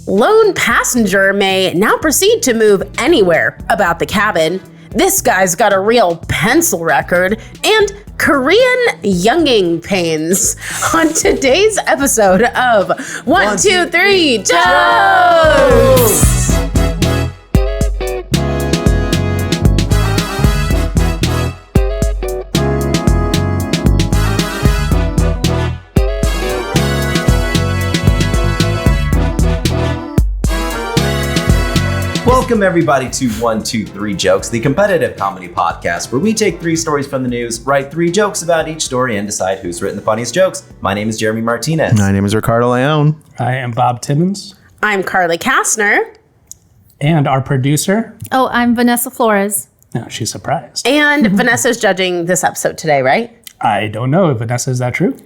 Lone passenger may now proceed to move anywhere about the cabin. This guy's got a real pencil record. And Korean younging pains on today's episode of 1, 2, 3 Jokes! Welcome everybody to 1, 2, 3 Jokes, the competitive comedy podcast where we take 3 stories from the news, write 3 jokes about each story, and decide who's written the funniest jokes. My name is Jeremy Martinez. My name is Ricardo Leone. I am Bob Timmons. I'm Carly Kastner. And our producer. Oh, I'm Vanessa Flores. No, she's surprised. And Vanessa's judging this episode today, right? I don't know. Vanessa, is that true?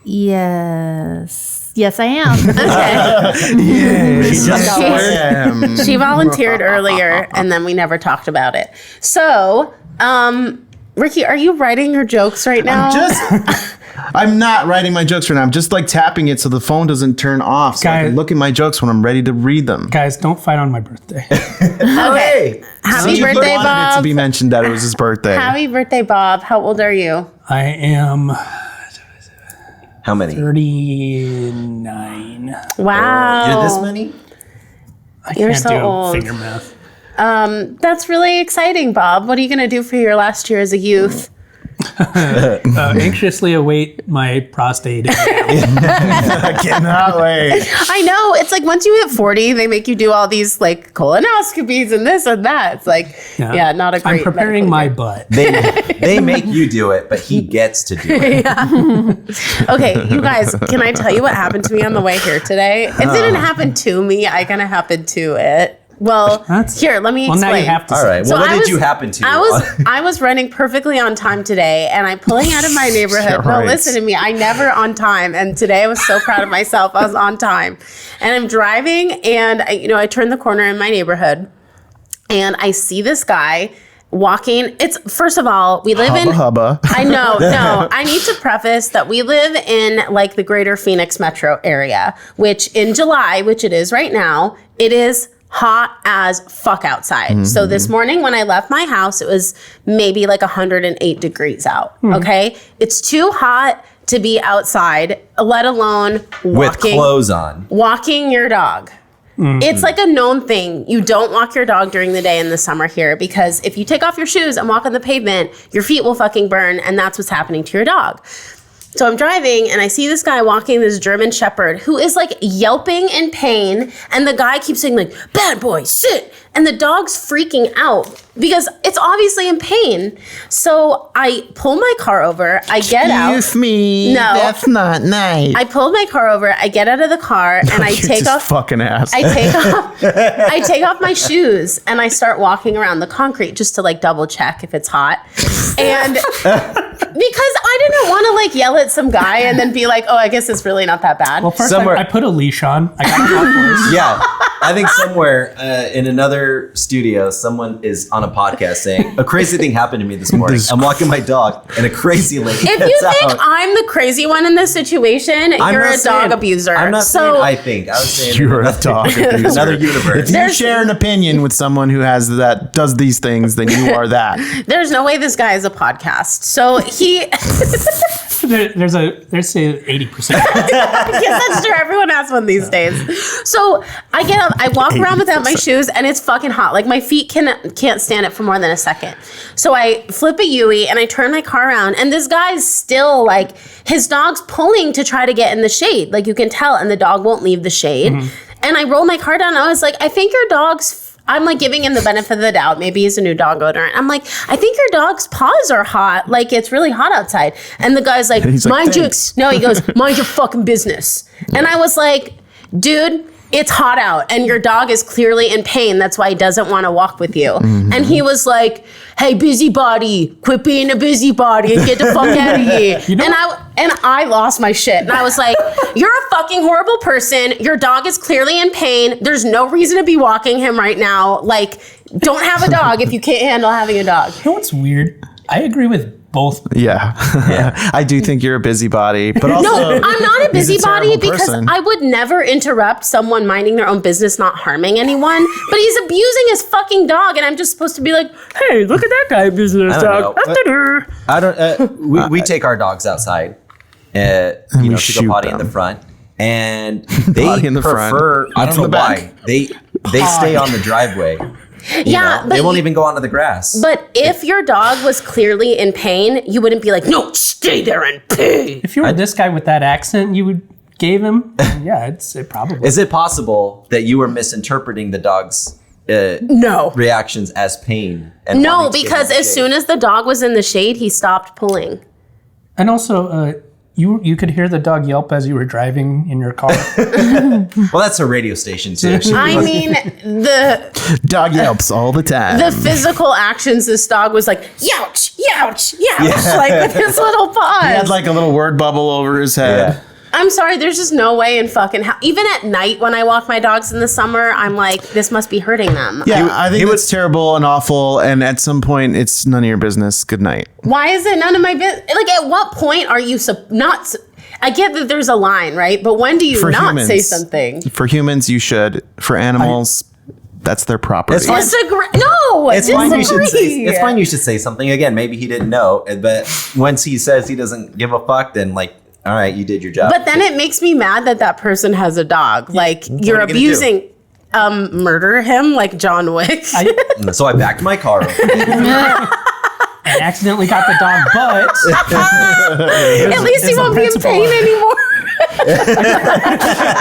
Yes. Yes, I am. Okay. She volunteered earlier, and then we never talked about it. So, Ricky, are you writing your jokes right now? I'm not writing my jokes right now. I'm just like tapping it so the phone doesn't turn off, so I can look at my jokes when I'm ready to read them. Guys, don't fight on my birthday. Okay. Happy birthday, wanted Bob. it to be mentioned that it was his birthday. Happy birthday, Bob. How old are you? I am How many? 39. Wow. You're this many? You're Can't so do old. finger math. That's really exciting, Bob. What are you going to do for your last year as a youth? Anxiously await my prostate. I cannot wait. I know. It's like once you hit 40, they make you do all these like colonoscopies and this and that. It's like, yeah not a great I'm preparing medical my year. butt. They make you do it, but he gets to do it. Okay, you guys, can I tell you what happened to me on the way here today? It didn't happen to me. I kind of happened to it. Well, here, let me explain. Well, now you have to All say. right. Well, what did you happen to? I was running perfectly on time today, and I'm pulling out of my neighborhood. Yeah, No, right. listen to me. I never on time, and today I was so proud of myself. I was on time, and I'm driving, and I turn the corner in my neighborhood, and I see this guy walking. It's first of all, we live in Hubba. I know. No, I need to preface that we live in like the greater Phoenix metro area, which in July, which it is right now, it is hot as fuck outside. So this morning when I left my house, it was maybe like 108 degrees out. Okay. It's too hot to be outside, let alone with clothes on. walking your dog. It's like a known thing. You don't walk your dog during the day in the summer here because if you take off your shoes and walk on the pavement, your feet will fucking burn, and that's what's happening to your dog. So I'm driving and I see this guy walking this German Shepherd who is like yelping in pain, and the guy keeps saying like, "Bad boy, sit." And the dog's freaking out because it's obviously in pain. So I pull my car over, I get out. Excuse me. No. That's not nice. I pulled my car over, I get out of the car, and I You take just off fucking ass. I take off my shoes and I start walking around the concrete just to like double check if it's hot. And because I didn't want to like yell at some guy and then be like, "Oh, I guess it's really not that bad." Well, first Somewhere- I put a leash on. I got it off first. Yeah, I think somewhere in another studio, someone is on a podcast saying, "A crazy thing happened to me this morning. I'm walking my dog, and a crazy lady If gets you think out." I'm the crazy one in this situation, I'm you're not a saying- dog abuser. I'm not so saying I think. I was saying You're a dog abuser. another universe. If you There's- share an opinion with someone who does these things, then you are that. there's no way this guy is a podcast. So he There's a 80%. yes, that's true. Everyone has one these days. So I get up, I walk around without my shoes, and it's fucking hot. Like my feet can't stand it for more than a second. So I flip a Yui and I turn my car around, and this guy's still like, his dog's pulling to try to get in the shade. Like you can tell, and the dog won't leave the shade. And I roll my car down. And I was like, I think your dog's. I'm like giving him the benefit of the doubt. Maybe he's a new dog owner. I'm like, I think your dog's paws are hot. Like it's really hot outside. And the guy's like, he's like, mind you. "Thanks." No, he goes, mind your fucking business. And I was like, dude, it's hot out and your dog is clearly in pain. That's why he doesn't want to walk with you. And he was like, hey, busybody, quit being a busybody and get the fuck out of here. And I lost my shit. And I was like, you're a fucking horrible person. Your dog is clearly in pain. There's no reason to be walking him right now. Like, don't have a dog if you can't handle having a dog. You know what's weird? I agree with both. Yeah. I do think you're a busybody, but also No, I'm not a he's a busybody terrible because person. I would never interrupt someone minding their own business, not harming anyone. But he's abusing his fucking dog, and I'm just supposed to be like, "Hey, look at that guy abusing his I don't dog." know. I don't. We take our dogs outside, to we go shoot potty in them. the front, and they Potty in the front. prefer. I What's don't in know the why back? they stay on the driveway. Yeah, They but won't even go onto the grass. But if your dog was clearly in pain, you wouldn't be like, "No, stay there and pee." If you were this guy with that accent, you would gave him. Yeah, it probably. Is it possible that you were misinterpreting the dog's No. reactions as pain? And No, wanting to give because him as shade? soon as the dog was in the shade, he stopped pulling. And also, you could hear the dog yelp as you were driving in your car. Well, that's a radio station too. I mean, the Dog yelps all the time. physical actions, this dog was like, "Youch, youch, youch," like with his little paws. he had like a little word bubble over his head. Yeah. I'm sorry, there's just no way in fucking hell. Even at night when I walk my dogs in the summer, I'm like, this must be hurting them. Yeah, I think he that's terrible and awful. And at some point, it's none of your business. Good night. Why is it none of my business? Like, at what point are you not? I get that there's a line, right? But when do you For not humans. say something? For humans, you should. For animals, that's their property. It's fine. Disagree? No, It's fine. You should say. disagree. It's fine. You should say something again. Maybe he didn't know, but once he says he doesn't give a fuck, then like, all right, you did your job. But then it makes me mad that that person has a dog. Like, you're are you gonna abusing, murder him like John Wick. So I backed my car up. And accidentally got the dog, but At least he it's a won't be in principle. pain anymore.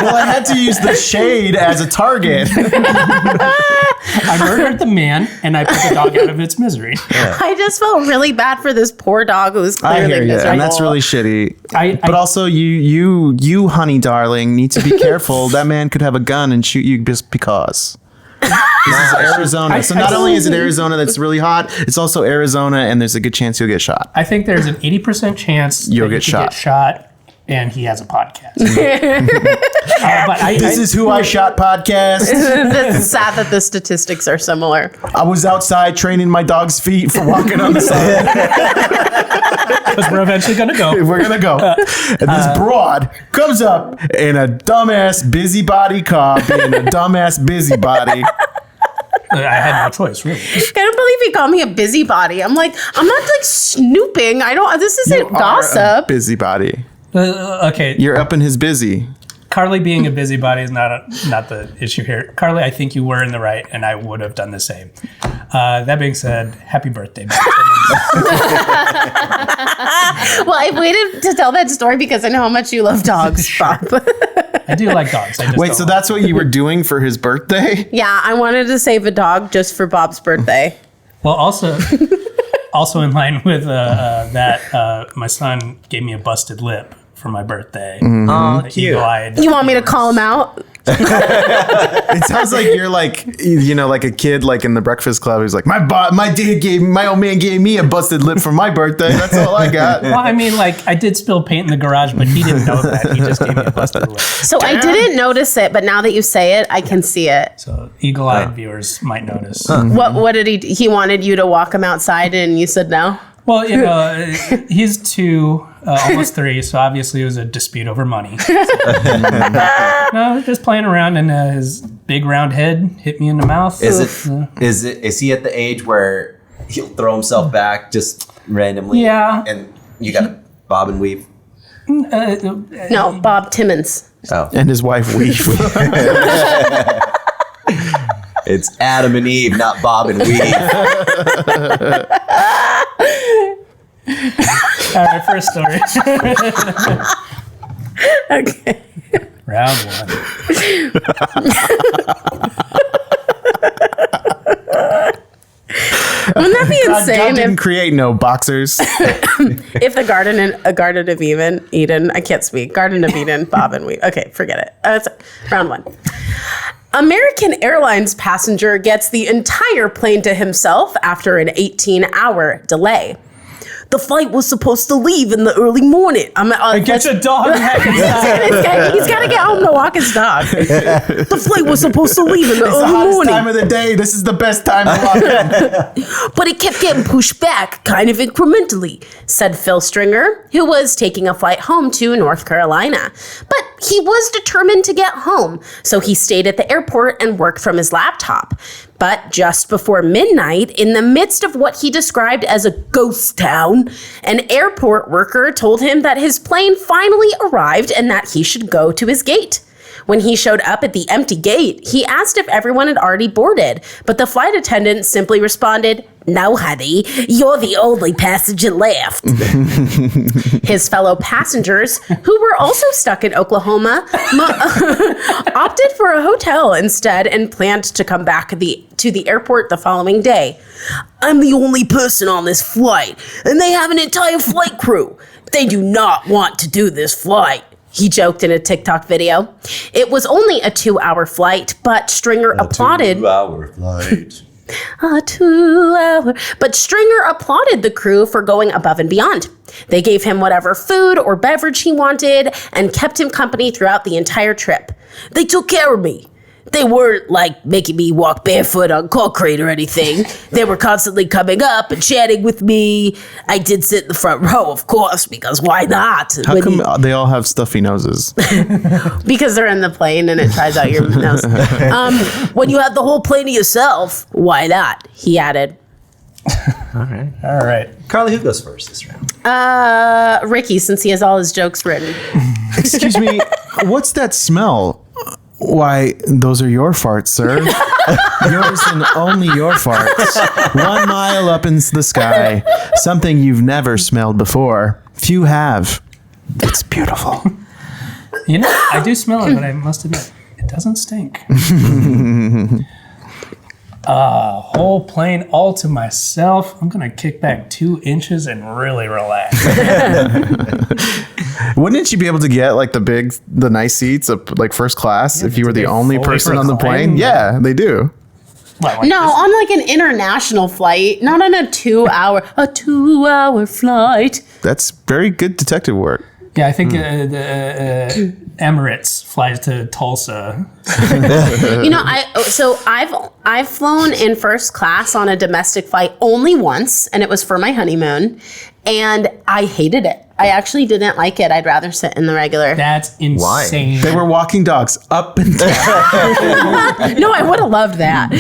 Well, I had to use the shade as a target. I murdered the man and I put the dog out of its misery. I just felt really bad for this poor dog who was I clearly hear you, miserable. and that's really shitty. But I- also, you, honey darling, need to be careful. That man could have a gun and shoot you just because. This is Arizona. So not only is it Arizona that's really hot, it's also Arizona, and there's a good chance you'll get shot. I think there's an 80% chance You'll that you get could shot. get shot, and he has a podcast. But This is Who I Shot podcast. It's sad that the statistics are similar. I was outside training my dog's feet for walking on the side. because we're eventually gonna go. We're gonna go. And this broad comes up in a dumbass busybody car, being a dumbass busybody. I had no choice, really. I don't believe he called me a busybody. I'm like, I'm not like snooping. I don't. This isn't You are a gossip. busybody. Okay, You're up in his busy. Carly being a busybody is not the issue here. Carly, I think you were in the right, and I would have done the same. That being said, happy birthday. Well, I waited to tell that story because I know how much you love dogs, Bob. I do like dogs. I just Wait, don't so like- that's what you were doing for his birthday? Yeah, I wanted to save a dog just for Bob's birthday. Well, also in line with that, my son gave me a busted lip for my birthday. Oh, cute. Eagle-eyed. You want me to call him out? It sounds like you're like, you know, like a kid like in the Breakfast Club who's like, my old man gave me a busted lip for my birthday. That's all I got. Well, I mean, like, I did spill paint in the garage, but he didn't know that. He just gave me a busted lip. So I didn't notice it, but now that you say it, I can see it. So eagle-eyed viewers might notice. What did he? He wanted you to walk him outside, and you said no. Well, you know, he's 2, almost 3, so obviously it was a dispute over money. No, just playing around, and his big round head hit me in the mouth. Is he at the age where he'll throw himself back just randomly? Yeah. And you got to bob and weave. No, Bob Timmons. Oh, And his wife weep. it's Adam and Eve, not Bob and Weave. All right, first story. Okay. Round 1. Wouldn't that be God insane didn't create no boxers. if the Garden of Eden, I can't speak. Garden of Eden, Bob and we. Okay, forget it. It's round 1. American Airlines passenger gets the entire plane to himself after an 18-hour delay. The flight was supposed to leave in the early morning. Get your dog back inside. He's got to get home to walk his dog. The flight was supposed to leave in the It's the early hottest morning. time of the day. This is the best time to walk in. But it kept getting pushed back, kind of incrementally, said Phil Stringer, who was taking a flight home to North Carolina. But he was determined to get home, so he stayed at the airport and worked from his laptop. But just before midnight, in the midst of what he described as a ghost town, an airport worker told him that his plane finally arrived and that he should go to his gate. When he showed up at the empty gate, he asked if everyone had already boarded, but the flight attendant simply responded, "No, honey, you're the only passenger left." His fellow passengers, who were also stuck in Oklahoma, opted for a hotel instead and planned to come back to the airport the following day. "I'm the only person on this flight, and they have an entire flight crew. They do not want to do this flight," he joked in a TikTok video. It was only a 2-hour flight, but Stringer applauded. 2-hour flight. A 2-hour. But Stringer applauded the crew for going above and beyond. They gave him whatever food or beverage he wanted and kept him company throughout the entire trip. "They took care of me. They weren't like making me walk barefoot on concrete or anything. They were constantly coming up and chatting with me. I did sit in the front row, of course, because why not?" How come they all have stuffy noses? Because they're in the plane and it tries out your nose. "When you have the whole plane to yourself, why not?" he added. All right. Carly, who goes first this round? Ricky, since he has all his jokes written. Excuse me, what's that smell? Why, those are your farts, sir. Yours and only your farts. 1 mile up in the sky. Something you've never smelled before. Few have. It's beautiful. You know, I do smell it, but I must admit, it doesn't stink. Whole plane all to myself. I'm going to kick back 2 inches and really relax. Wouldn't you be able to get like the nice seats up like first class if you were do the they only fully person on the plane? recline? Yeah, they do. What, like No, this? on like an international flight, not on a 2-hour flight. That's very good detective work. Yeah, I think the Emirates flies to Tulsa. You know, I've flown in first class on a domestic flight only once, and it was for my honeymoon, and I hated it. I actually didn't like it. I'd rather sit in the regular. That's insane. They were walking dogs up and down. No, I would have loved that.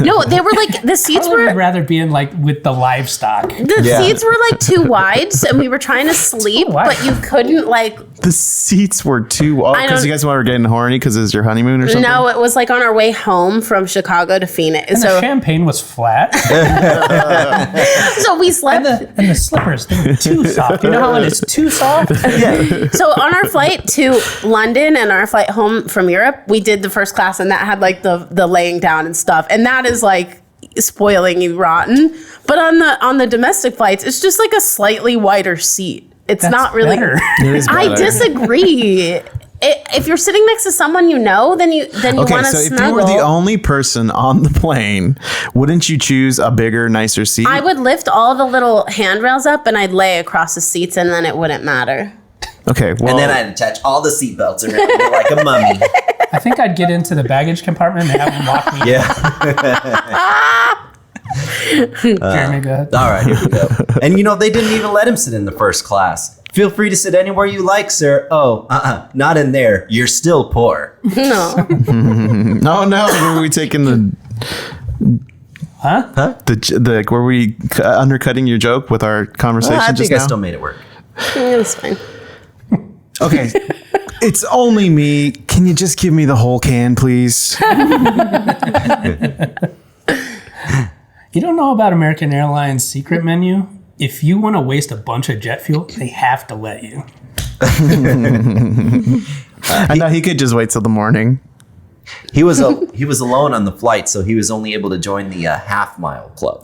No, they were like the seats I would were. rather be in like with the livestock. The seats were like too wide, and we were trying to sleep, wide. but you couldn't like. The seats were too I because don't- you guys were getting horny because it was your honeymoon or something. No, it was like on our way home from Chicago to Phoenix. And the So, champagne was flat. so we slept. And the slippers, they were too soft. You know how when it's too soft? So on our flight to London and our flight home from Europe, we did the first class, and that had like the laying down and stuff, and that is like spoiling you rotten. But on the domestic flights, it's just like a slightly wider seat. It's That's not really. better. It is I better. disagree. If you're sitting next to someone you know, then you Okay, want to so if snuggle. you were the only person on the plane, wouldn't you choose a bigger, nicer seat? I would lift all the little handrails up and I'd lay across the seats, and then it wouldn't matter. Okay, well, And then I'd attach all the seatbelts around me like a mummy. I think I'd get into the baggage compartment and have them walk me. Yeah. Jeremy, go ahead. All right, here we go. And you know, they didn't even let him sit in the first class. Feel free to sit anywhere you like, sir. Oh, not in there. You're still poor. No. no, were we taking the Huh? the were we undercutting your joke with our conversation I just think now? I still made it work. It was fine. Okay. It's only me. Can you just give me the whole can, please? You don't know about American Airlines secret menu? If you want to waste a bunch of jet fuel, they have to let you. I thought he could just wait till the morning. He was alone on the flight, so he was only able to join the half mile club.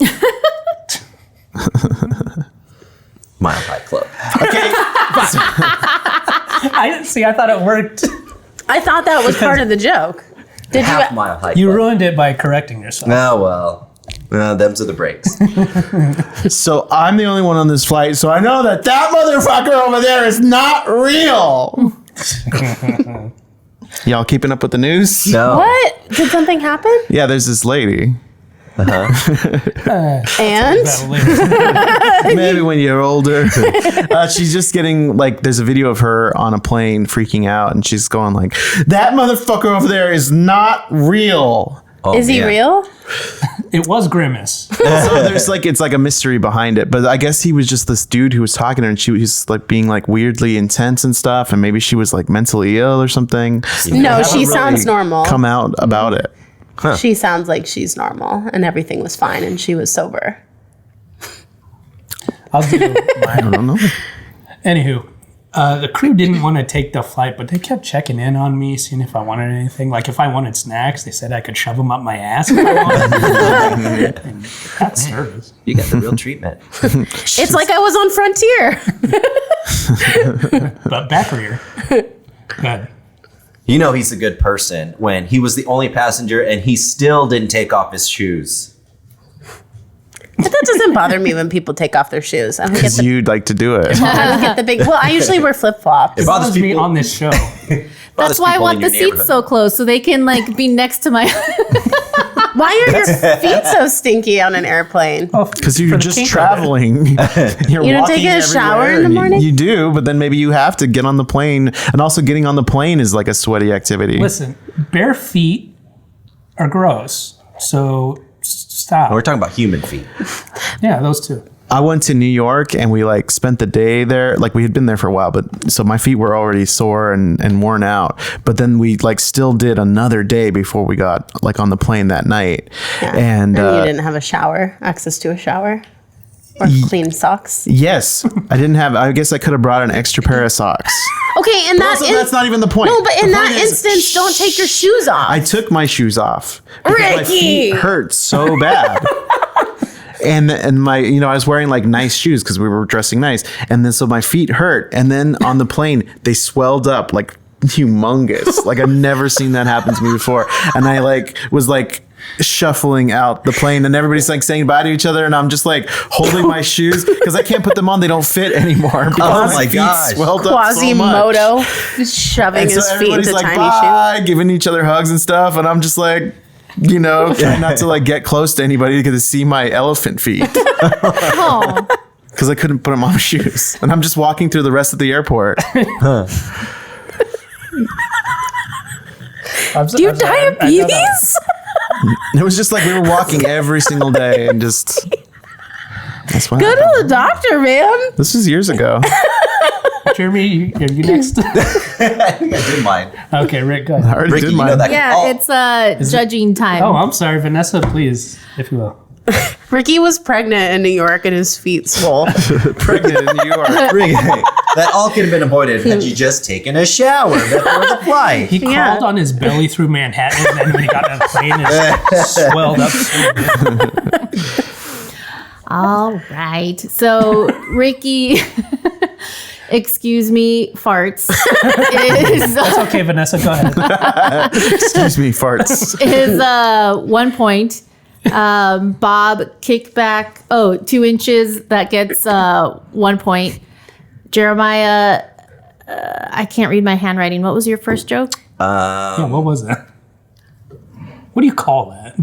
Mile High Club. I thought it worked. I thought that was part of the joke. Did Half you? Mile High You Club. ruined it by correcting yourself. Oh, well. Them's are the breaks. So I'm the only one on this flight, so I know that motherfucker over there is not real. Y'all keeping up with the news? No. What? Did something happen? Yeah, there's this lady. And? That'll live. Maybe when you're older. She's just getting there's a video of her on a plane freaking out, and she's going like, "That motherfucker over there is not real." Oh, Is he man. real? It was Grimace. So there's it's like a mystery behind it, but I guess he was just this dude who was talking to her, and she was being weirdly intense and stuff, and maybe she was mentally ill or something. No, she sounds normal. Come out about it. She sounds like she's normal and everything was fine and she was sober. I'll do. I don't know. Anywho, the crew didn't want to take the flight, but they kept checking in on me, seeing if I wanted anything. Like if I wanted snacks, they said I could shove them up my ass if I wanted. And that's service. You got the real treatment. It's like I was on Frontier. But back rear. Good. You know he's a good person when he was the only passenger and he still didn't take off his shoes. But that doesn't bother me when people take off their shoes. I don't get Because the, you'd like to do it. I don't get the big. Well, I usually wear flip flops. It bothers Bothers me people on this show. That's why I want the seats so close so they can be next to my. Why are your feet so stinky on an airplane? Because you're For the just kink of it. traveling. You're You don't take walking a shower everywhere, in the and morning? You do, but then maybe you have to get on the plane. And also getting on the plane is like a sweaty activity. Listen, bare feet are gross. So stop. We're talking about human feet. Yeah, those two. I went to New York and we spent the day there. We had been there for a while, but so my feet were already sore and worn out. But then we still did another day before we got on the plane that night. And And you didn't have a shower, access to a shower, or clean socks. yes, I guess I could have brought an extra pair of socks. Okay, in that Also, that's not even the point. No, but The in that point is- instance, don't take your shoes off. I took my shoes off because my Ricky! feet hurt so bad. And my, I was wearing nice shoes because we were dressing nice. And then so my feet hurt. And then on the plane, they swelled up humongous. I've never seen that happen to me before. And I was shuffling out the plane and everybody's saying bye to each other. And I'm just holding my shoes because I can't put them on. They don't fit anymore. Because Oh my feet gosh. swelled up so much. Quasimodo shoving And so his feet everybody's into tiny bye, giving each other hugs and stuff. And I'm just trying not to get close to anybody to see my elephant feet Oh. because I couldn't put them on my shoes. And I'm just walking through the rest of the airport. Do you have diabetes? It was just we were walking every single day and just. That's what Go happened. to the doctor, man. This was years ago. Jeremy, are you next? I did mine. Okay, Rick, go I ahead. already Ricky, did you know mine. that. Yeah, Oh, it's judging time. Oh, I'm sorry, Vanessa, please, if you will. Ricky was pregnant in New York and his feet swole. Pregnant in New York. Ricky, that all could have been avoided had you just taken a shower before the flight. He Yeah. crawled on his belly through Manhattan, and then when he got on the plane, it swelled up. All right. So, Ricky, excuse me, farts is Okay, Vanessa, go ahead. Excuse me, farts. is 1 point. Bob kickback. 2 inches. That gets 1 point. Jeremiah, I can't read my handwriting. What was your first joke? Yeah, what was that? What do you call that?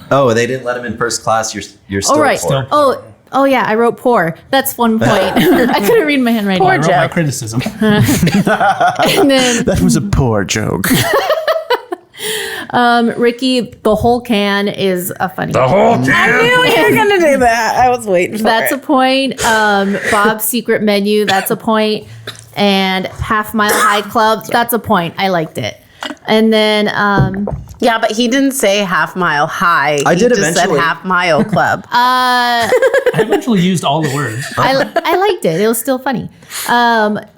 Oh, they didn't let him in first class. You're still Oh, right. poor. Oh yeah, I wrote poor. That's 1 point. I couldn't read my handwriting. Poor I wrote my joke. criticism. And then That was a poor joke. Ricky, the whole can is a funny. I knew you were going to do that. I was waiting for That's it. a point. Bob's secret menu. That's a point. And Half Mile High Club. That's a point. I liked it. And then Yeah, but he didn't say half mile high. I did He just eventually. said half mile club. I eventually used all the words. I liked it. It was still funny.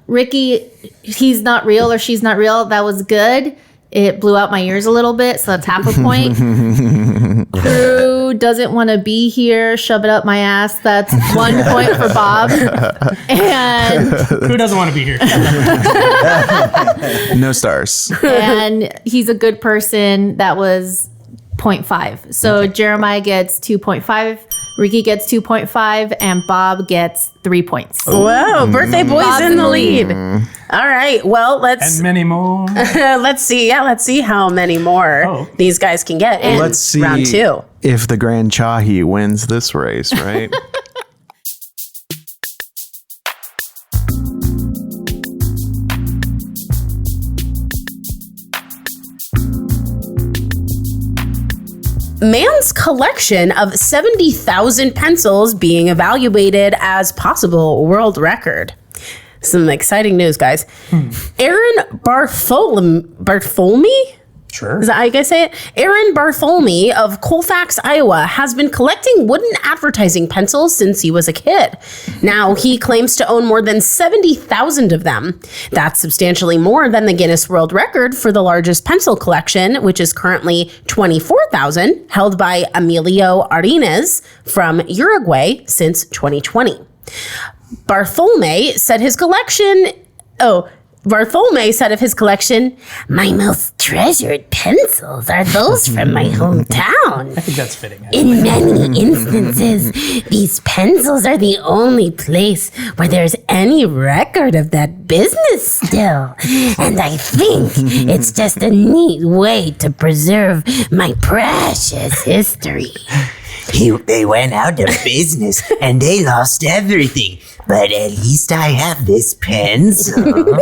Ricky, he's not real or she's not real. That was good. It blew out my ears a little bit, so that's half a point. Crew doesn't want to be here. Shove it up my ass. That's 1 point for Bob. And Who doesn't want to be here? No stars. and he's a good person. That was 0.5. So Jeremiah gets 2.5, Ricky gets 2.5, and Bob gets 3 points. Whoa, birthday boy's Bob's in the lead. All right, well, And many more. let's see. Yeah, let's see how many more these guys can get in Let's see round 2. if the Grand Chahi wins this race, right? Man's collection of 70,000 pencils being evaluated as possible world record. Some exciting news, guys. Aaron Bartholme? Sure. Is that how you guys say it? Aaron Bartholme of Colfax, Iowa, has been collecting wooden advertising pencils since he was a kid. Now he claims to own more than 70,000 of them. That's substantially more than the Guinness World Record for the largest pencil collection, which is currently 24,000, held by Emilio Arenas from Uruguay since 2020. Bartholme said of his collection, "My most treasured pencils are those from my hometown. I think that's fitting. In many instances, these pencils are the only place where there's any record of that business still. And I think it's just a neat way to preserve my precious history." They went out of business and they lost everything. But at least I have this pencil.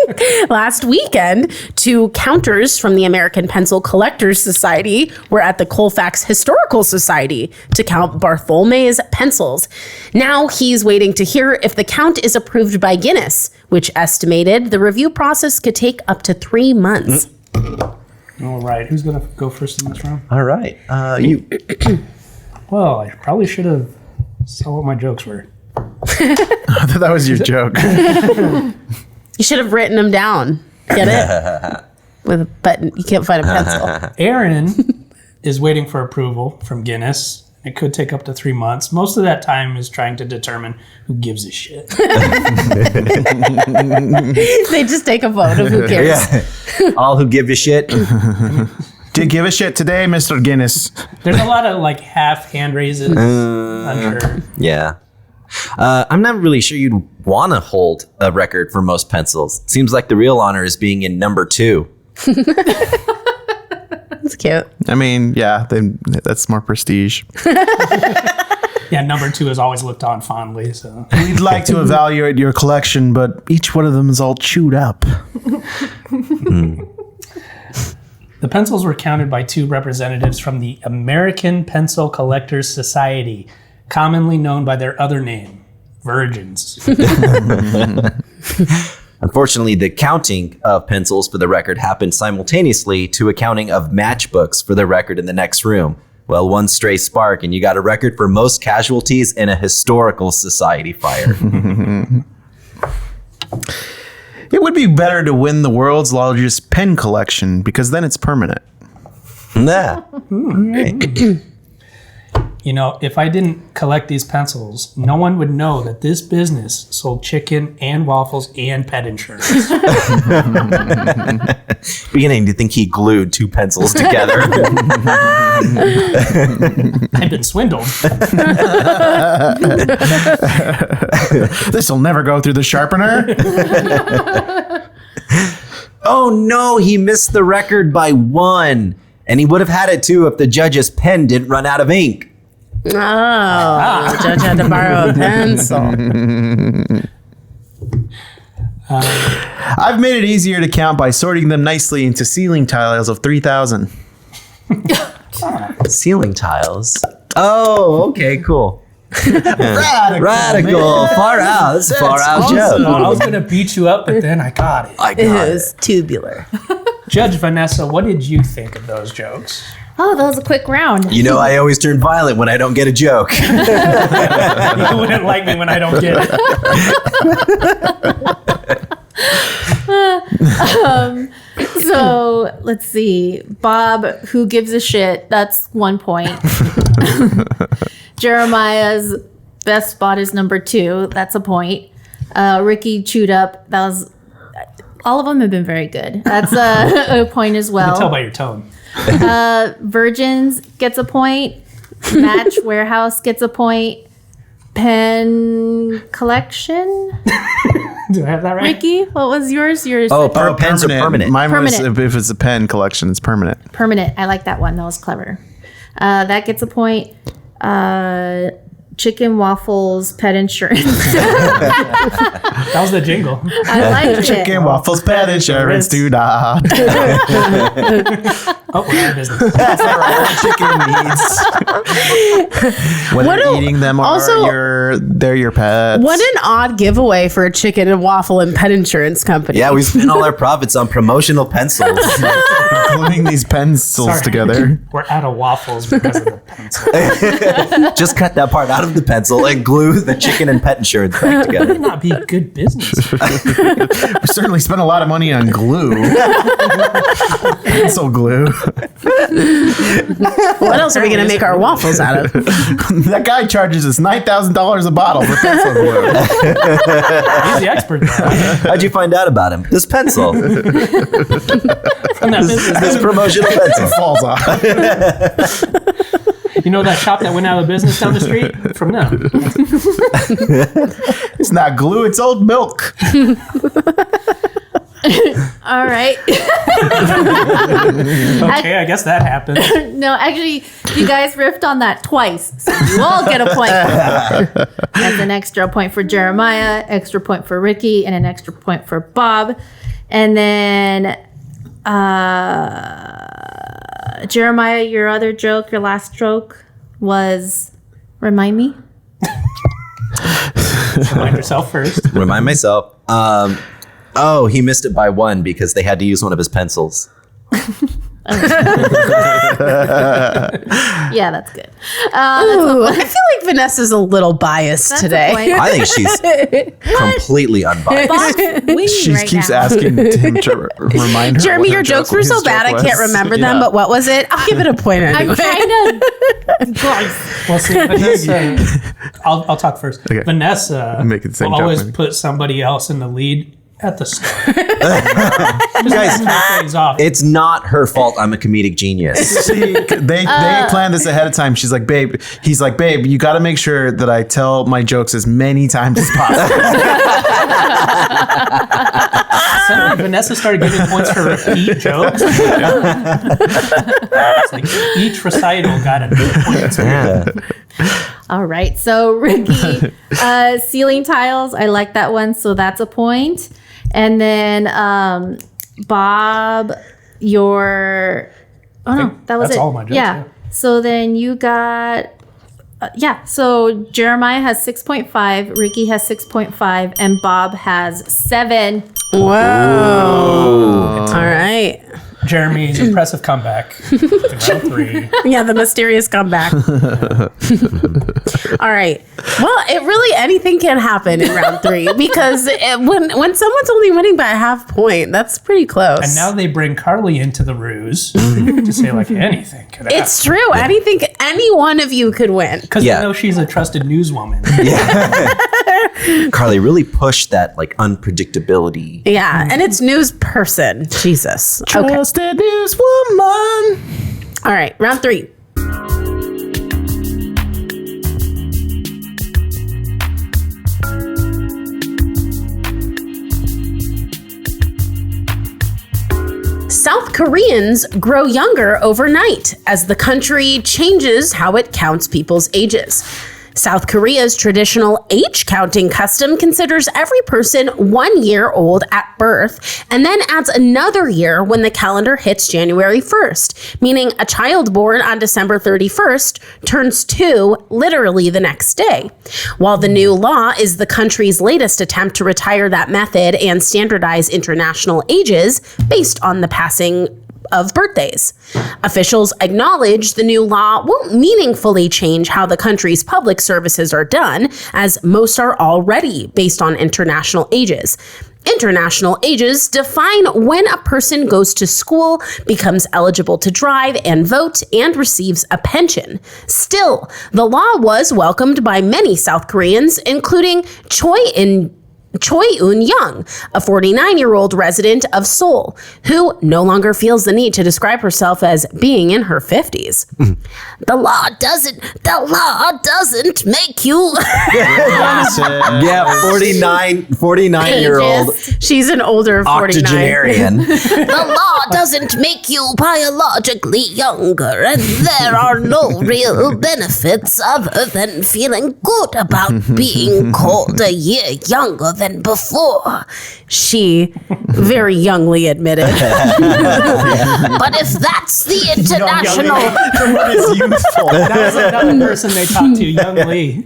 Last weekend, 2 counters from the American Pencil Collectors Society were at the Colfax Historical Society to count Bartholme's pencils. Now he's waiting to hear if the count is approved by Guinness, which estimated the review process could take up to 3 months. All right. Who's going to go first in this round? All right. You. Well, I probably should have saw what my jokes were. I thought that was your joke. You should have written them down. Get it? But you can't find a pencil. Aaron is waiting for approval from Guinness. It could take up to 3 months. Most of that time is trying to determine who gives a shit. They just take a vote of who cares. Yeah. All who give a shit. Did give a shit today, Mr. Guinness? There's a lot of like half hand raises. Unsure. Yeah. I'm not really sure you'd want to hold a record for most pencils. Seems like the real honor is being in number 2. That's cute. I mean, yeah, then that's more prestige. Yeah, number 2 is always looked on fondly. So We'd like to evaluate your collection, but each one of them is all chewed up. the pencils were counted by 2 representatives from the American Pencil Collectors Society, commonly known by their other name, virgins. Unfortunately, the counting of pencils for the record happened simultaneously to a counting of matchbooks for the record in the next room. Well, one stray spark and you got a record for most casualties in a historical society fire. It would be better to win the world's largest pen collection because then it's permanent. Nah. You know, if I didn't collect these pencils, no one would know that this business sold chicken and waffles and pet insurance. Beginning to think he glued 2 pencils together. I've been swindled. This'll never go through the sharpener. Oh no, he missed the record by 1. And he would have had it too if the judge's pen didn't run out of ink. Oh, the judge had to borrow a pencil. I've made it easier to count by sorting them nicely into ceiling tiles of 3,000. Ceiling tiles. Oh, okay, cool. Radical. Far out. That's a far out So joke. I was going to beat you up, but then I got it. I It got it. is tubular. Judge Vanessa, what did you think of those jokes? Oh, that was a quick round. You know, I always turn violent when I don't get a joke. You wouldn't like me when I don't get it. So let's see. Bob, who gives a shit? That's 1 point. Jeremiah's best spot is number 2. That's a point. Ricky chewed up. That was all of them have been very good. That's a point as I can tell well. by your tone. Virgins gets a point. Match Warehouse gets a point. Pen Collection. Do I have that right? Ricky, what was yours? Yours. Oh, pens are permanent. Mine was Permanent. if it's a pen collection, it's permanent. Permanent. I like that one. That was clever. That gets a point. Chicken Waffles Pet Insurance. That was the jingle. I like Chicken it. waffles, pet insurance, do not. Oh, we're out of business. That's all right. Chicken needs. When What you're a- eating them, they're your pets. What an odd giveaway for a chicken and waffle and pet insurance company. Yeah, we spent all our profits on promotional pencils. Gluing these pencils Sorry. together. We're out of waffles because of the pencil. Just cut that part out of the pencil and glue the chicken and pet insurance back together. Might not be good business. We certainly spent a lot of money on glue. Pencil glue. What else are we going to make our waffles out of? That guy charges us $9,000 a bottle for pencil glue. He's the expert though. How'd you find out about him? This pencil. From that business. This promotional pencil. It falls off. You know that shop that went out of business down the street? From them. It's not glue, it's old milk. All right. Okay, I guess that happened. No, actually, you guys riffed on that twice. So you all get a point. That's an extra point for Jeremiah, extra point for Ricky, and an extra point for Bob. And then Jeremiah, your other joke, your last joke was, remind me? Remind yourself first. Remind myself. Oh, he missed it by one because they had to use one of his pencils. Yeah, that's good. Ooh, I feel like Vanessa's a little biased That's a today. point. I think she's completely unbiased. Bob's winning She right keeps now. asking him to remind her. Jeremy, what her your jokes were his so bad I joke can't was. remember them, Yeah. but what was it? I'll give it a point I'm anyway. trying to. Guys. Well, see, Vanessa, I'll talk first. Okay. Vanessa I'm making the same will joke, always maybe. put somebody else in the lead at the start. Guys, Things off. it's not her fault I'm a comedic genius. See, they planned this ahead of time. She's like, babe. He's like, babe, you got to make sure that I tell my jokes as many times as possible. Suddenly Vanessa started giving points for repeat jokes. It's like each recital got a new point. Yeah. All right. So, Ricky, ceiling tiles. I like that one. So, that's a point. And then, Bob, your. Oh, no. That was that's it. all my jokes, Yeah. yeah. So, then you got. So Jeremiah has 6.5, Ricky has 6.5, and Bob has 7. Whoa. All right. Jeremy's impressive comeback to round 3. Yeah, the mysterious comeback. All right. Well, anything can happen in round 3 because when someone's only winning by a half point, that's pretty close. And now they bring Carly into the ruse to say like anything could happen. it's true. Anything, any one of you could win. Because Yeah. they know she's a trusted newswoman. Carly really pushed that like unpredictability. Yeah, and it's news person. Jesus. Okay. Trusted newswoman. All right. Round 3. South Koreans grow younger overnight as the country changes how it counts people's ages. South Korea's traditional age counting custom considers every person 1 year old at birth and then adds another year when the calendar hits January 1st, meaning a child born on December 31st turns 2 literally the next day. While the new law is the country's latest attempt to retire that method and standardize international ages based on the passing of birthdays. Officials acknowledge the new law won't meaningfully change how the country's public services are done, as most are already based on international ages. International ages define when a person goes to school, becomes eligible to drive and vote, and receives a pension. Still, the law was welcomed by many South Koreans, including Choi In Choi Eun-young, a 49-year-old resident of Seoul, who no longer feels the need to describe herself as being in her 50s. The law doesn't make you... Yeah, 49-year-old She's an older 49. octogenarian. The law doesn't make you biologically younger, and there are no real benefits other than feeling good about being called a year younger than before, she very youngly admitted. But if that's the international... What is youthful? That was another person they talked to, Young Lee.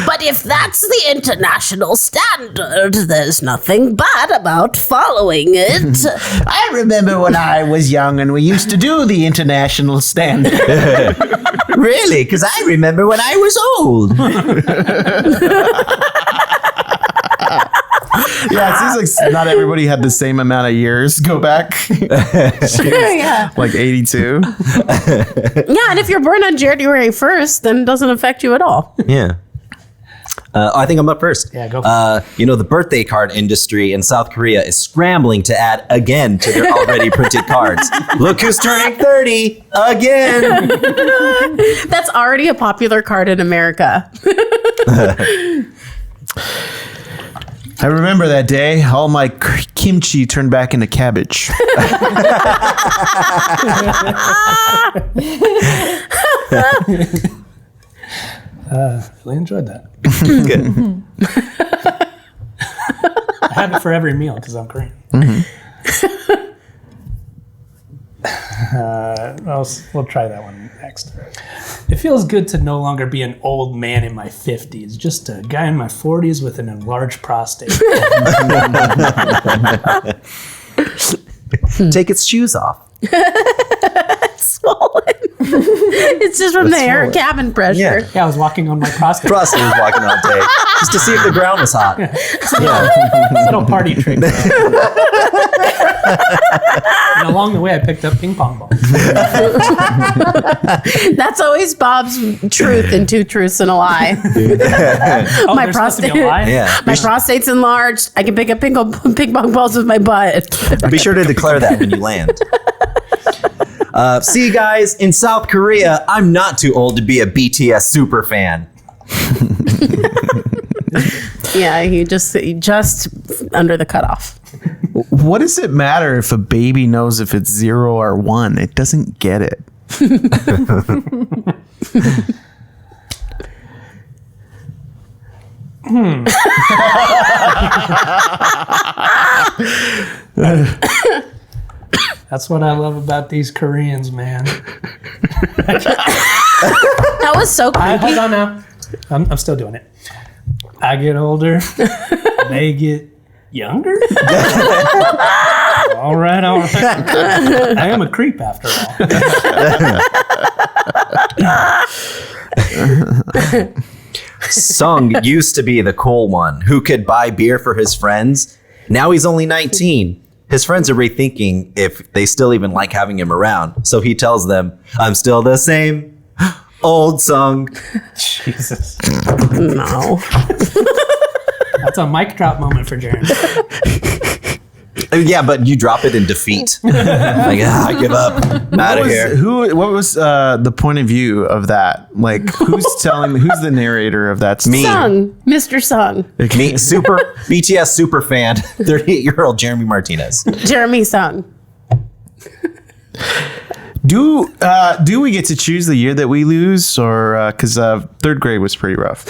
But if that's the international standard, there's nothing bad about following it. I remember when I was young and we used to do the international standard. Really? Because I remember when I was old. Yeah, it seems like not everybody had the same amount of years go back. Yeah. Like 82. Yeah, and if you're born on January 1st, then it doesn't affect you at all. Yeah. I think I'm up first. Yeah, go for it. The birthday card industry in South Korea is scrambling to add again to their already printed cards. Look who's turning 30 again. That's already a popular card in America. I remember that day. All my kimchi turned back into cabbage. Really enjoyed that. Good. I have it for every meal because I'm Korean. We'll try that one next. It feels good to no longer be an old man in my 50s, just a guy in my 40s with an enlarged prostate. Take its shoes off. Swollen. It's just from the air cabin pressure. Yeah. Yeah, I was walking on my prostate. Frosty was walking all day just to see if the ground was hot. Yeah. Little party trick. And along the way, I picked up ping pong balls. That's always Bob's truth and two truths and a lie. Oh, My there's supposed to be a prostate- lie? Yeah. My prostate's enlarged. I can pick up ping pong balls with my butt. Be sure to declare that when you land. See, guys, in South Korea, I'm not too old to be a BTS super fan. Yeah, he just under the cutoff. What does it matter if a baby knows if it's 0 or 1? It doesn't get it. That's what I love about these Koreans, man. That was so creepy. Hold on now. I'm still doing it. I get older. They get younger. All right. I am a creep after all. Sung used to be the cool one who could buy beer for his friends. Now he's only 19. His friends are rethinking if they still even like having him around. So he tells them, I'm still the same. Old Sung. Jesus. No. That's a mic drop moment for Jeremy. Yeah, but you drop it in defeat. I give up. I'm out of here. What was the point of view of that? Like, who's the narrator of that? Me. Sung, Mr. Sung, Me, BTS super fan, 38-year-old Jeremy Martinez. Jeremy Sung. Do we get to choose the year that we lose, or because third grade was pretty rough?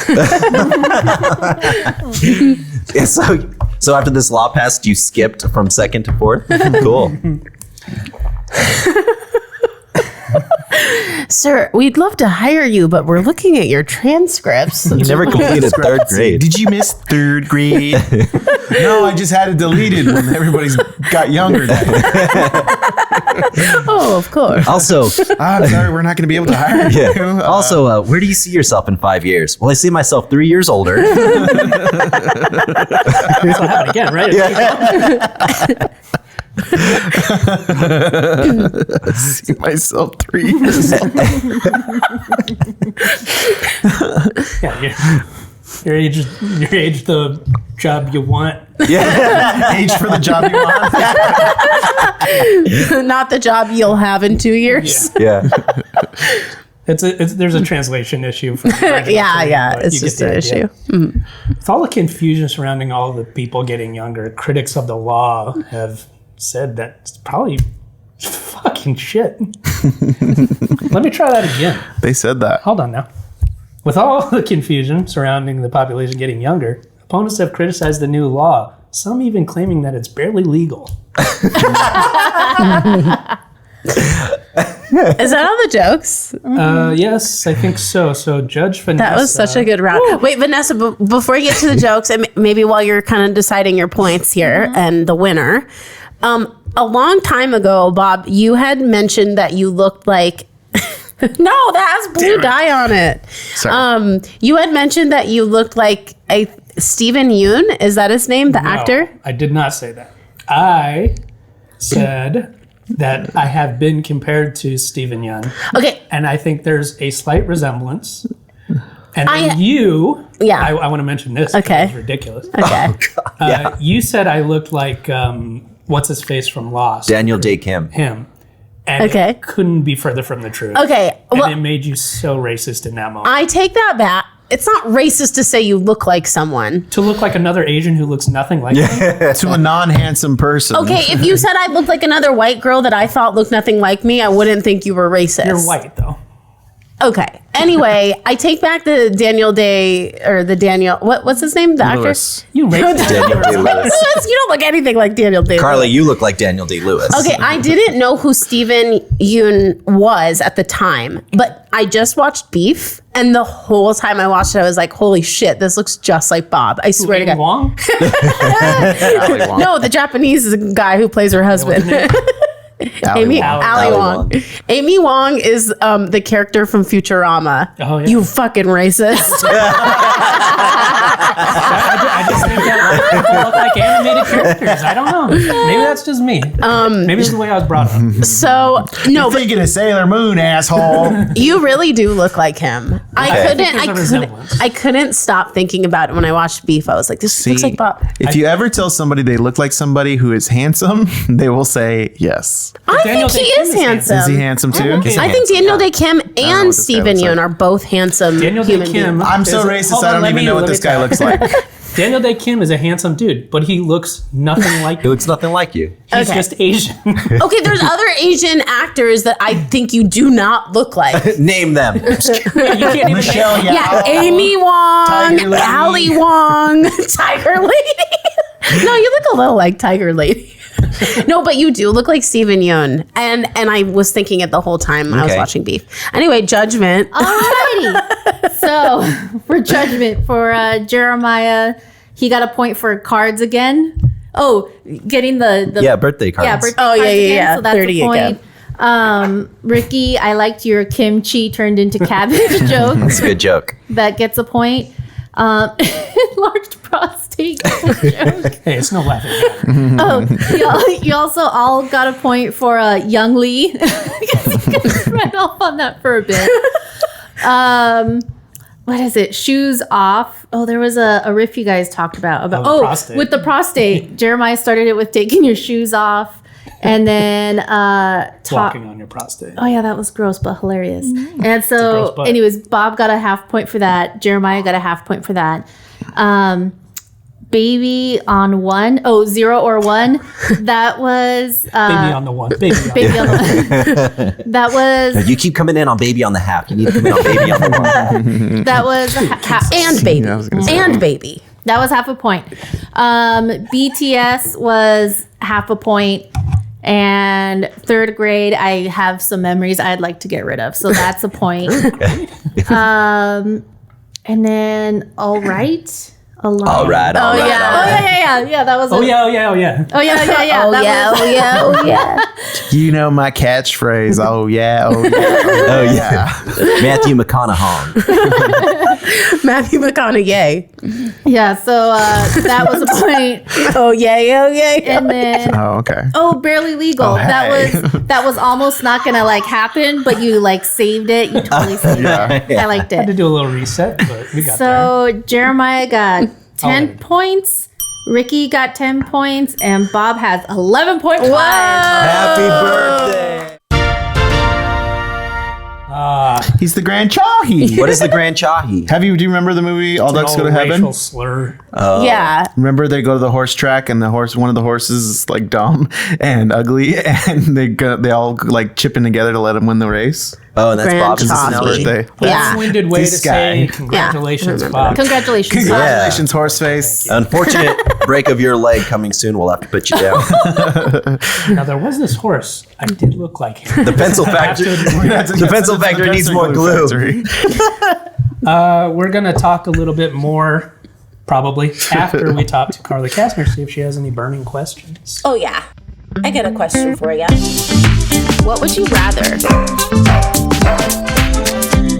Yeah, so after this law passed, you skipped from second to fourth? Cool. Sir, we'd love to hire you, but we're looking at your transcripts. You never completed third grade. Did you miss third grade? No, I just had it deleted when everybody's got younger. Oh, of course. Also, I'm sorry, we're not going to be able to hire you. yeah. Also, where do you see yourself in 5 years? Well, I see myself 3 years older. This will happen again, right? I see myself 3 years old. Yeah, Your age the job you want. Age for the job you want. Not the job you'll have in 2 years. Yeah. There's a translation issue. For the original Yeah, but it's you get just the an idea. issue. With all the confusion surrounding all the people getting younger, critics of the law have said that it's probably fucking shit. Let me try that again. They said that. Hold on now. With all the confusion surrounding the population getting younger, opponents have criticized the new law, some even claiming that it's barely legal. Is that all the jokes? Yes, I think so. So Judge Vanessa... That was such a good round. Wait, Vanessa, before you get to the jokes, and maybe while you're kind of deciding your points here and the winner, a long time ago, Bob, you had mentioned that you looked like... No, that has blue dye on it. Sorry. You had mentioned that you looked like a Steven Yeun. Is that his name, the actor? I did not say that. I said that I have been compared to Steven Yeun, Okay. and I think there's a slight resemblance. And I want to mention this. Okay. It's ridiculous. Okay. You said I looked like what's his face from Lost. Daniel Day Kim. Him. And Okay. it couldn't be further from the truth. Okay. And Well, it made you so racist in that moment. I take that back. It's not racist to say you look like someone. To look like another Asian who looks nothing like me. To a non-handsome person. Okay, if you said I looked like another white girl that I thought looked nothing like me, I wouldn't think you were racist. You're white though. Okay. Anyway, I take back the Daniel Day or the Daniel. What's his name? The Lewis. You racist. Daniel Day Lewis. actor. You don't look anything like Daniel Day. Carly, you look like Daniel Day Lewis. Okay, I didn't know who Steven Yeun was at the time, but I just watched Beef, and the whole time I watched it, I was like, "Holy shit, this looks just like Bob!" I swear to Amy God. Wong? No, the Japanese guy who plays her husband. Ali Wong. Ali Wong. Amy Wong is the character from Futurama. Oh, yeah. You fucking racist. I just think that people look like animated characters. I don't know. Maybe that's just me. Maybe it's the way I was brought up. So no, but Thinking of Sailor Moon, asshole. you really do look like him. think there's a resemblance. I couldn't stop thinking about it when I watched Beef. I was like, this looks like Bob. If you ever tell somebody they look like somebody who is handsome, they will say yes. I Daniel think he Day-Kim is is handsome. Is he handsome too? He's I think Daniel Day Kim know and what this guy Steven looks Yeun like. are both handsome Daniel Day human Kim. beings. I'm so racist, I don't even know what this guy looks like. Daniel Day Kim is a handsome dude, but he looks nothing like He looks nothing like you. He's Okay. just Asian. Okay, there's other Asian actors that I think you do not look like. Name them. You can't even Michelle Yeoh. Yeah, Amy Wong, Tiger Lady. Ali Wong, Tiger Lady. No, you look a little like Tiger Lady. No, but you do look like Steven Yeun. And I was thinking it the whole time I was Okay. watching Beef. Anyway, judgment. Alrighty. So for judgment for Jeremiah, he got a point for cards again. Oh, getting the Yeah, birthday cards. yeah, birthday Oh, cards yeah, again, yeah. So that's 30 a point. Ricky, I liked your kimchi turned into cabbage joke. That's a good joke. That gets a point. Enlarged prostate joke. Hey, it's no laughing. You also all got a point for Young Lee. Because you guys ran off on that for a bit. What is it? Shoes off. Oh, there was a riff you guys talked about the prostate. with the prostate. Jeremiah started it with taking your shoes off, and then Walking on your prostate. Oh yeah, that was gross but hilarious. And gross so, butt. anyways, Bob got a half point for that. Jeremiah got a half point for that. Baby on one. Oh, 0 or 1. That was Baby on the one. Baby on baby on the. That was You keep coming in on baby on the half. You need to come in on baby on the one. that was And baby. Yeah, I was gonna say. And baby. that was half a point. BTS was half a point. And 3rd grade, I have some memories I'd like to get rid of, so that's a point. And then all right. Alone. All right. All right. yeah. All right. Yeah, that was Oh it. yeah, oh yeah, oh yeah. Oh yeah. Oh that yeah, was- oh yeah, oh yeah. You know my catchphrase. Oh yeah, oh yeah, oh yeah. Matthew McConaughey. Matthew McConaughey. Yeah, so that was a point. Oh yay! Oh yay! And then Oh, okay. Barely Legal. Oh, hey. That was almost not gonna like happen, but you like saved it. You totally saved it. I liked Had to it. do a little reset, but we got there. So Jeremiah got 10 right. points. Ricky got 10 points, and Bob has 11.5. Happy birthday. He's the Grand Chahi. What is the Grand Chahi? Do you remember the movie All Ducks Go to racial Heaven? slur. Yeah. Remember they go to the horse track and one of the horses is like dumb and ugly and they all like chip in together to let him win the race. Oh, and that's Grand Bob's Chahi. birthday. Yeah. Long-winded way This to say guy. congratulations, Yeah. Bob. Congratulations. Congratulations, Horseface. Unfortunate break of your leg coming soon. We'll have to put you down. Now there was this horse. I did look like him. The pencil factory. The pencil factory needs more glue. We're gonna talk a little bit more, probably after we talk to Carly Kastner, see if she has any burning questions. Oh yeah. I got a question for you. What would you rather?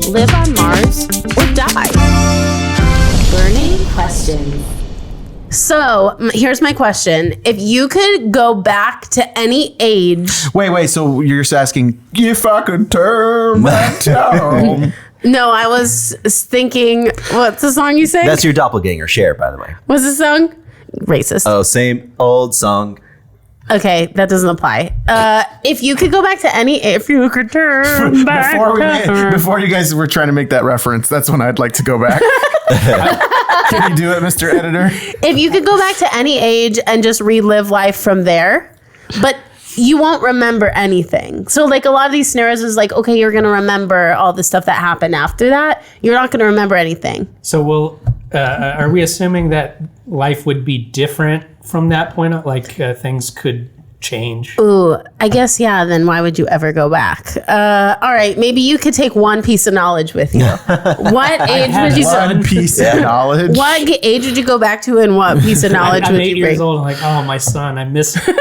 Live on Mars or die? Burning question. So here's my question: if you could go back to any age, Wait. So you're just asking if I could turn back time? no, I was thinking, what's the song you sang? That's your doppelganger, Cher, by the way. What's the song? Racist. Oh, same old song. Okay, that doesn't apply. If you could go back to any, if you could turn back. Before you guys were trying to make that reference, that's when I'd like to go back. Can you do it, Mr. Editor? If you could go back to any age and just relive life from there, but you won't remember anything. So like a lot of these scenarios is like, okay, you're going to remember all the stuff that happened after that. You're not going to remember anything. So are we assuming that life would be different from that point on? Like things could change? Ooh, I guess, yeah, then why would you ever go back? All right, maybe you could take one piece of knowledge with you. What age would you go? One piece of knowledge. What age would you go back to and what piece of knowledge I'm would 8 you years bring? old. I'm like, oh, my son, I miss him.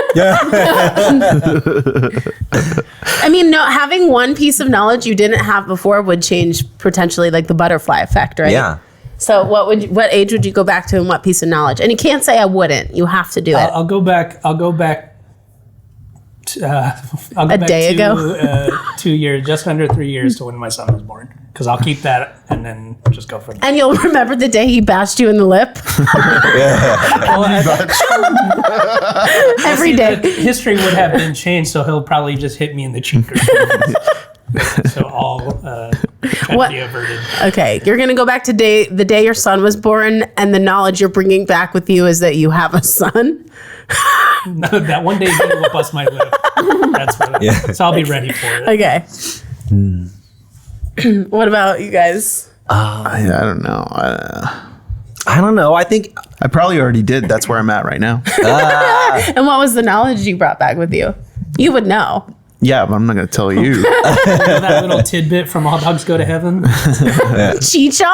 I mean, no, having one piece of knowledge you didn't have before would change potentially like the butterfly effect, right? Yeah. So what age would you go back to and what piece of knowledge? And you can't say I wouldn't. You have to do it. I'll go back. I'll go back A day ago? 2 years, just under 3 years to when my son was born. Because I'll keep that and then just go from there. And you'll remember the day he bashed you in the lip every day. History would have been changed, so he'll probably just hit me in the cheek or something. So all What? be averted. Okay, you're gonna go back to the day your son was born, and the knowledge you're bringing back with you is that you have a son. That one day he will bust my lip. That's what. So I'll be ready for it. Okay. What about you guys? I don't know. I don't know. I think I probably already did. That's where I'm at right now. And what was the knowledge you brought back with you? You would know. Yeah, but I'm not going to tell you. That little tidbit from All Dogs Go to Heaven, Chicha?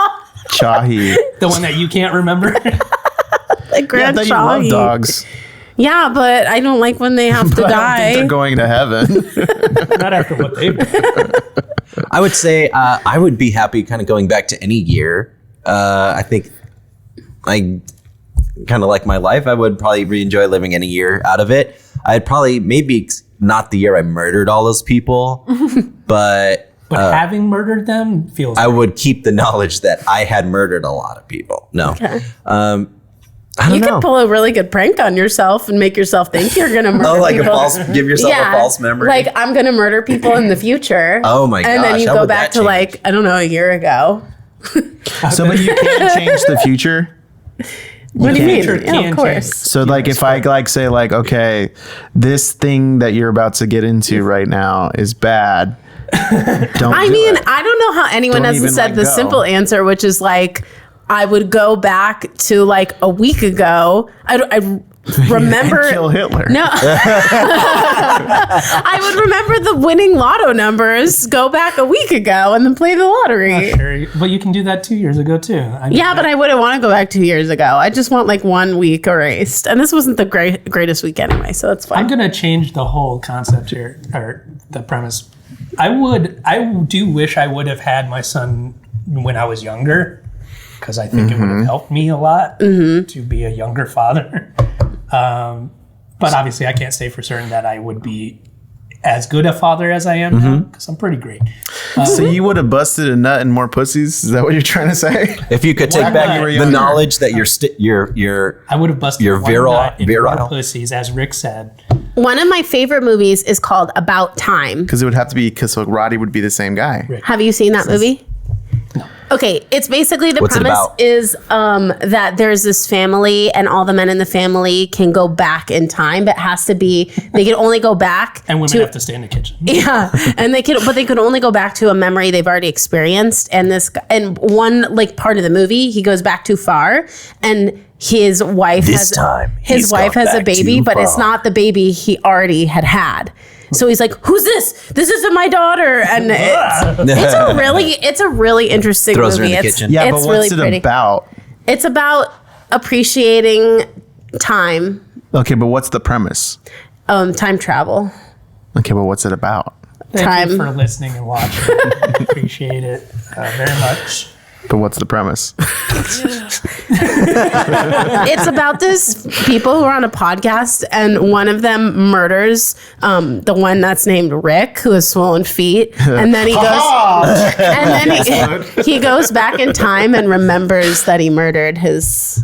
Chahi. the one that you can't remember. Like Yeah, Grand that you love Chahi. dogs. Yeah, but I don't like when they have to But I don't think die. they're going to heaven. Not after what they've done. I would say I would be happy kind of going back to any year. I think I kind of like my life. I would probably re-enjoy living any year out of it. I'd probably maybe not the year I murdered all those people, but But having murdered them feels. I would keep the knowledge that I had murdered a lot of people. No. I don't You know. could pull a really good prank on yourself and make yourself think you're gonna murder Oh, like people. give yourself a false memory. Like I'm gonna murder people in the future. Oh my And then gosh, you how go would back that to like, I don't know, a year ago. So, but you can change the future. What do you mean? Future Yeah, can of change. course. So, like, if I like say, like, okay, this thing that you're about to get into right now is bad. Don't. I do mean, it. I don't know how anyone Don't hasn't even said let the go. simple answer, which is like, I would go back to like a week ago. I remember. Kill Hitler. No. I would remember the winning lotto numbers, go back a week ago, and then play the lottery. Sure, but you can do that 2 years ago too. I mean, Yeah, but I wouldn't want to go back 2 years ago. I just want like 1 week erased. And this wasn't the greatest week anyway, so that's I'm fine. gonna change the whole concept here, or the premise. I do wish I would have had my son when I was younger. because I think it would have helped me a lot to be a younger father. But obviously, I can't say for certain that I would be as good a father as I am now, because I'm pretty great. So you would have busted a nut and more pussies? Is that what you're trying to say? If you could take back the knowledge that you're I would have busted You're one virile- nut and virile. more pussies, as Rick said. One of my favorite movies is called About Time. Because it would have to be, because Roddy would be the same guy. Have you seen that movie? Okay, it's basically the What's it premise about? is that there's this family and all the men in the family can go back in time, but it has to be they can only go back And women to have to stay in the kitchen. yeah, and they could only go back to a memory they've already experienced. And and one like part of the movie, he goes back too far, and his wife This time, his he's wife gone has a back baby, too but it's far. not the baby he already had. So he's like, "Who's this? This isn't my daughter." And it's a really interesting Throws her movie. in the It's, kitchen. Yeah, it's but really what's it pretty. about? It's about appreciating time, Okay, but what's the premise? time travel. Okay, but what's it about? Thank you Time. for listening and watching. I appreciate it very much. But what's the premise? It's about this people who are on a podcast, and one of them murders the one that's named Rick, who has swollen feet, and then he he goes back in time and remembers that he murdered his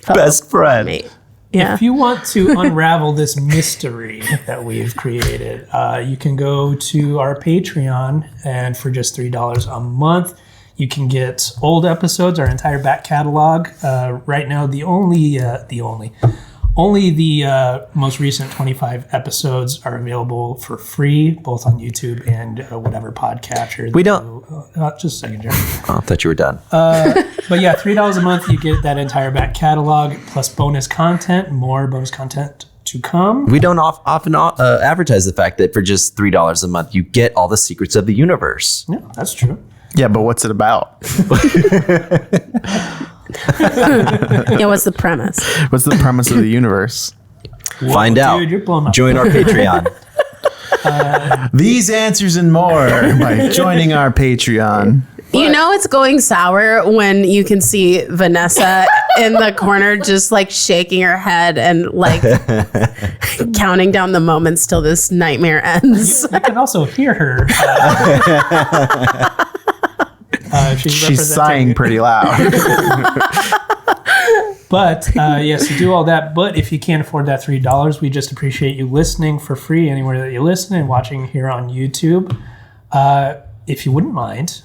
best friend. mate. Yeah. If you want to unravel this mystery that we've created, you can go to our Patreon, and for just $3 a month, you can get old episodes, our entire back catalog. Right now, only the most recent 25 episodes are available for free, both on YouTube and whatever podcatcher. We don't- just a second, Jeremy. Oh, I thought you were done. But yeah, $3 a month, you get that entire back catalog plus bonus content, more bonus content to come. We don't often advertise the fact that for just $3 a month, you get all the secrets of the universe. Yeah, that's true. Yeah, but what's it about? Yeah, what's the premise? What's the premise of the universe? Find out. Dude, you're blowing up. Join our Patreon. These answers and more by joining our Patreon. You know it's going sour when you can see Vanessa in the corner just like shaking her head and like counting down the moments till this nightmare ends. You can also hear her. She's She's sighing pretty loud. But yes, you do all that. But if you can't afford that $3, we just appreciate you listening for free anywhere that you listen and watching here on YouTube. If you wouldn't mind,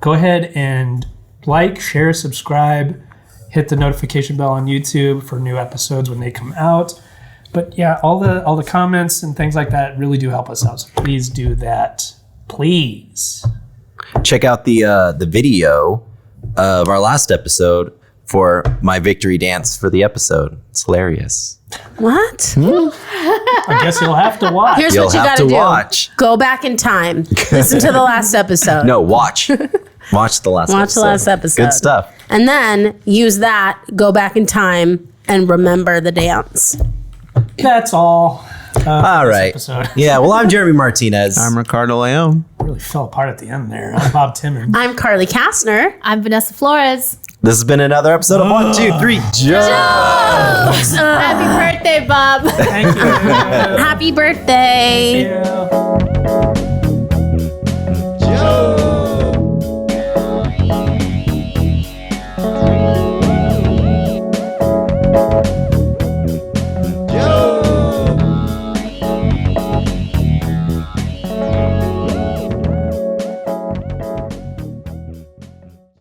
go ahead and like, share, subscribe, hit the notification bell on YouTube for new episodes when they come out. But yeah, all the comments and things like that really do help us out. So please do that, please. Check out the video of our last episode for my victory dance for the episode. It's hilarious. What? I guess you'll have to watch. Here's You'll what you have gotta to do. watch. Go back in time. Listen to the last episode. No, watch. Watch the last episode. Watch the last episode. Good stuff. And then use that, go back in time, and remember the dance. That's all. All right. Episode. Yeah, well, I'm Jeremy Martinez. I'm Ricardo Leone. Really fell apart at the end there. I'm Bob Timmons. I'm Carly Kastner. I'm Vanessa Flores. This has been another episode of 1, 2, 3, Jokes. Happy birthday, Bob. Thank you. Happy birthday. Thank you.